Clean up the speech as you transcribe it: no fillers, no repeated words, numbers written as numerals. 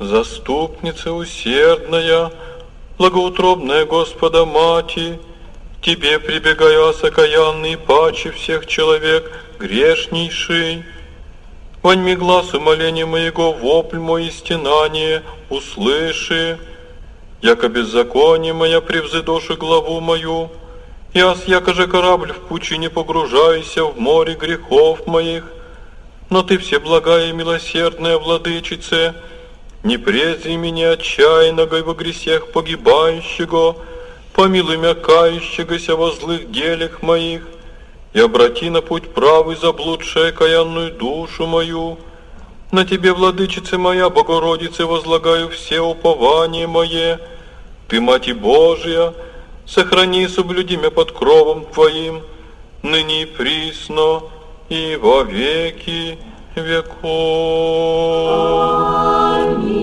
Заступница усердная, благоутробная Господа Мати, Тебе прибегаю, осокаянный, паче всех человек, грешнейший. Воньми глаз умоления моего, вопль мой и стенание, услыши. Яко беззаконие моя превзыдоши главу мою, яс, яко же корабль в пучине погружайся в море грехов моих. Но Ты всеблагая и милосердная владычице, не презри меня отчаянного и во гресех погибающего, помилуй мя кающегося во злых делях моих, и обрати на путь правый заблудшая каянную душу мою. На Тебе, владычице моя, Богородице, возлагаю все упование мое. Ты, Мати Божия, сохрани и соблюди мя под кровом Твоим, ныне и присно, и во веки веков. Аминь.